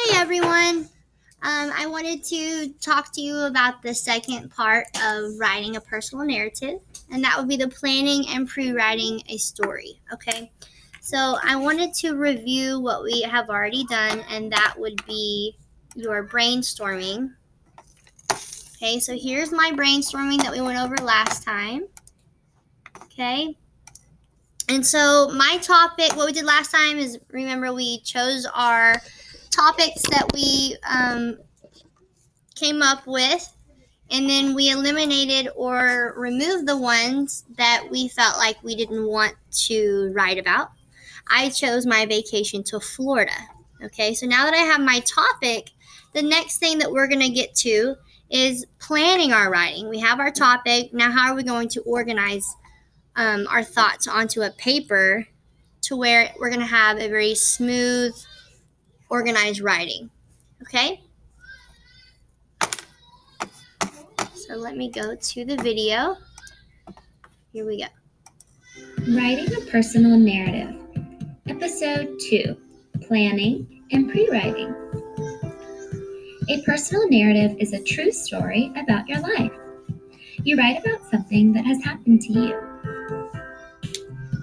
Hey everyone! I wanted to talk to you about the second part of writing a personal narrative, and that would be the planning and pre-writing a story. Okay, so I wanted to review what we have already done, and that would be your brainstorming. Okay, so here's my brainstorming that we went over last time. Okay, and so my topic, what we did last time is, remember, we chose our topics that we came up with, and then we eliminated or removed the ones that we felt like we didn't want to write about. I chose my vacation to Florida. Okay, so now that I have my topic, the next thing that we're going to get to is planning our writing. We have our topic. Now, how are we going to organize our thoughts onto a paper to where we're going to have a very smooth, organized writing? Okay? So let me go to the video. Here we go. Writing a personal narrative. Episode 2, Planning and Pre-writing. A personal narrative is a true story about your life. You write about something that has happened to you.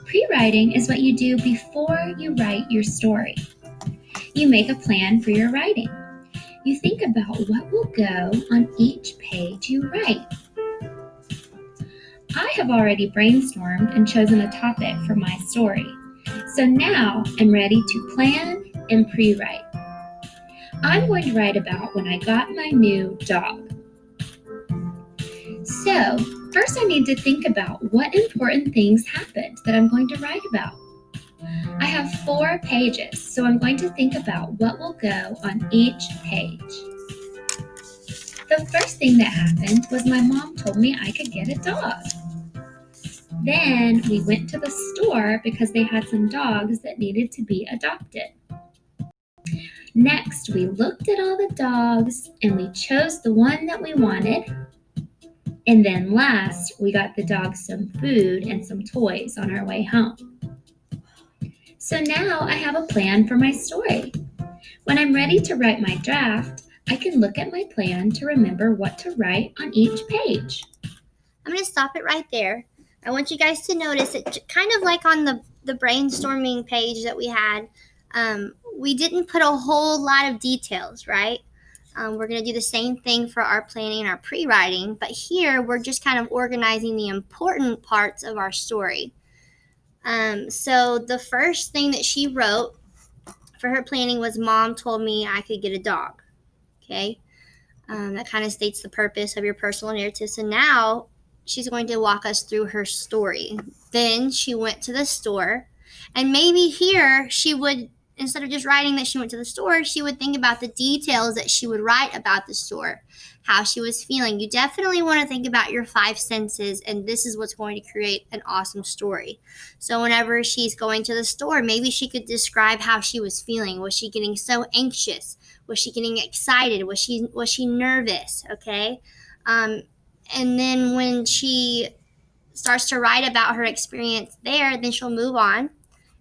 Pre-writing is what you do before you write your story. You make a plan for your writing. You think about what will go on each page you write. I have already brainstormed and chosen a topic for my story. So now I'm ready to plan and pre-write. I'm going to write about when I got my new dog. So, first I need to think about what important things happened that I'm going to write about. I have 4 pages, so I'm going to think about what will go on each page. The first thing that happened was my mom told me I could get a dog. Then we went to the store because they had some dogs that needed to be adopted. Next, we looked at all the dogs and we chose the one that we wanted. And then last, we got the dogs some food and some toys on our way home. So now I have a plan for my story. When I'm ready to write my draft, I can look at my plan to remember what to write on each page. I'm going to stop it right there. I want you guys to notice it, kind of like on the brainstorming page that we had, we didn't put a whole lot of details, right? We're going to do the same thing for our planning and our pre-writing, but here we're just kind of organizing the important parts of our story. So the first thing that she wrote for her planning was, Mom told me I could get a dog. Okay, that kind of states the purpose of your personal narrative. So now she's going to walk us through her story. Then she went to the store, and maybe here she would, instead of just writing that she went to the store, she would think about the details that she would write about the store, how she was feeling. You definitely want to think about your 5 senses, and this is what's going to create an awesome story. So whenever she's going to the store, maybe she could describe how she was feeling. Was she getting so anxious? Was she getting excited? Was she nervous? Okay. And then when she starts to write about her experience there, then she'll move on.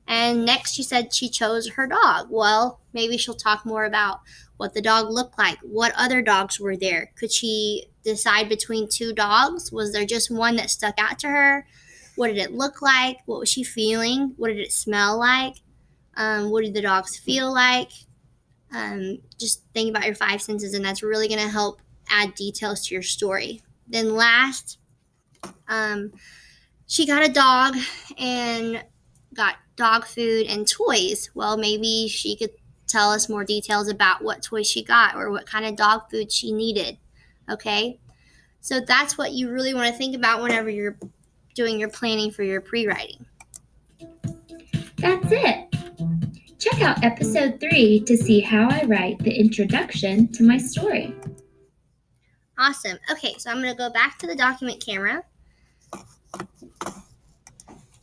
And next she said she chose her dog. Well, maybe she'll talk more about what the dog looked like. What other dogs were there? Could she decide between 2 dogs? Was there just one that stuck out to her? What did it look like? What was she feeling? What did it smell like? What did the dogs feel like? Just think about your 5 senses, and that's really going to help add details to your story. Then last, she got a dog and got dog food and toys. Well, maybe she could tell us more details about what toys she got or what kind of dog food she needed. Okay, so that's what you really want to think about whenever you're doing your planning for your pre-writing. That's it. Check out episode 3 to see how I write the introduction to my story. Awesome. Okay, so I'm going to go back to the document camera.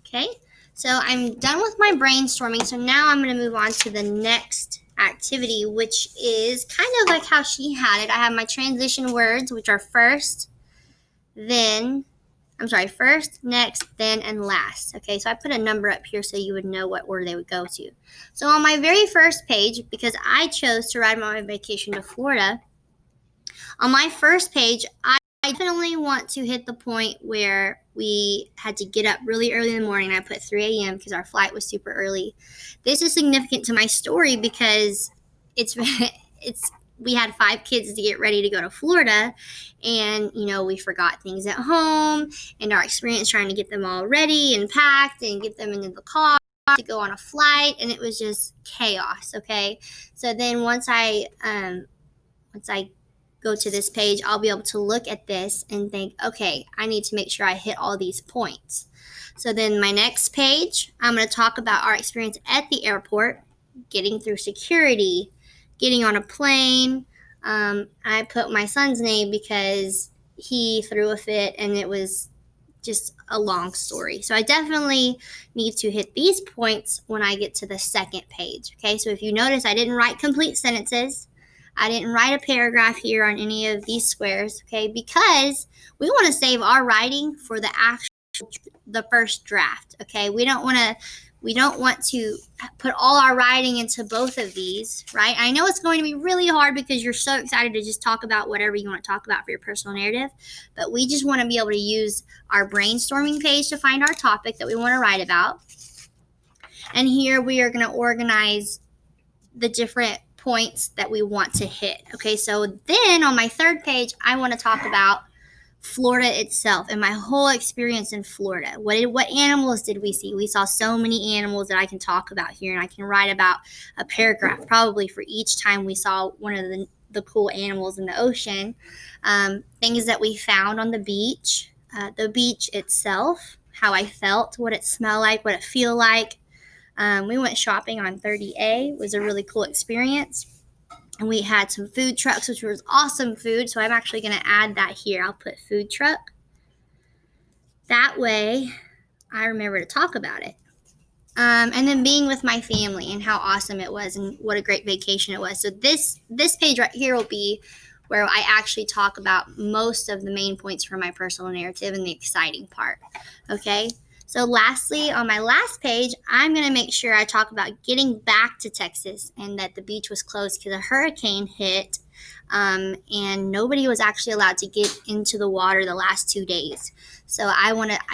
Okay, so I'm done with my brainstorming. So now I'm going to move on to the next activity, which is kind of like how she had it. I have my transition words, which are first, then, I'm sorry, first, next, then, and last. Okay, so I put a number up here so you would know what order they would go to. So on my very first page, because I chose to ride my vacation to Florida, on my first page, I definitely want to hit the point where we had to get up really early in the morning. I put 3 a.m. because our flight was super early. This is significant to my story because it's we had 5 kids to get ready to go to Florida, and we forgot things at home, and our experience trying to get them all ready and packed and get them into the car to go on a flight, and it was just chaos. Okay, so then once I go to this page, I'll be able to look at this and think, okay, I need to make sure I hit all these points. So then my next page, I'm going to talk about our experience at the airport, getting through security, getting on a plane. I put my son's name because he threw a fit and it was just a long story. So I definitely need to hit these points when I get to the second page. Okay, so if you notice, I didn't write complete sentences. I didn't write a paragraph here on any of these squares, okay, because we want to save our writing for the first draft, okay? We don't want to put all our writing into both of these, right? I know it's going to be really hard because you're so excited to just talk about whatever you want to talk about for your personal narrative, but we just want to be able to use our brainstorming page to find our topic that we want to write about. And here we are going to organize the different points that we want to hit. Okay, so then on my third page, I want to talk about Florida itself and my whole experience in Florida. What animals did we see? We saw so many animals that I can talk about here, and I can write about a paragraph probably for each time we saw one of the cool animals in the ocean. Things that we found on the beach itself, how I felt, what it smelled like, what it feel like. We went shopping on 30A. It was a really cool experience. And we had some food trucks, which was awesome food. So I'm actually going to add that here. I'll put food truck. That way, I remember to talk about it. And then being with my family and how awesome it was and what a great vacation it was. So this page right here will be where I actually talk about most of the main points for my personal narrative and the exciting part. Okay? So lastly, on my last page, I'm going to make sure I talk about getting back to Texas and that the beach was closed because a hurricane hit, and nobody was actually allowed to get into the water the last 2 days. So I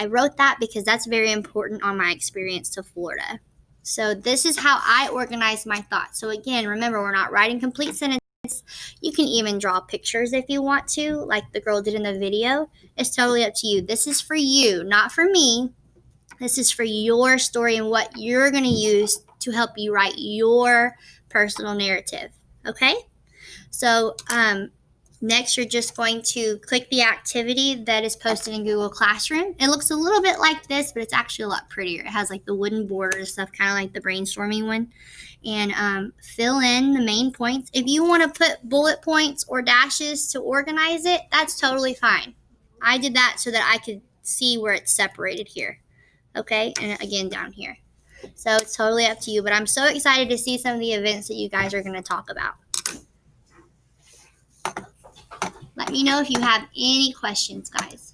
wrote that because that's very important on my experience to Florida. So this is how I organize my thoughts. So again, remember, we're not writing complete sentences. You can even draw pictures if you want to, like the girl did in the video. It's totally up to you. This is for you, not for me. This is for your story and what you're going to use to help you write your personal narrative. Okay? So next, you're just going to click the activity that is posted in Google Classroom. It looks a little bit like this, but it's actually a lot prettier. It has like the wooden border and stuff, kind of like the brainstorming one. And fill in the main points. If you want to put bullet points or dashes to organize it, that's totally fine. I did that so that I could see where it's separated here. Okay, and again down here. So it's totally up to you, but I'm so excited to see some of the events that you guys are going to talk about. Let me know if you have any questions, guys.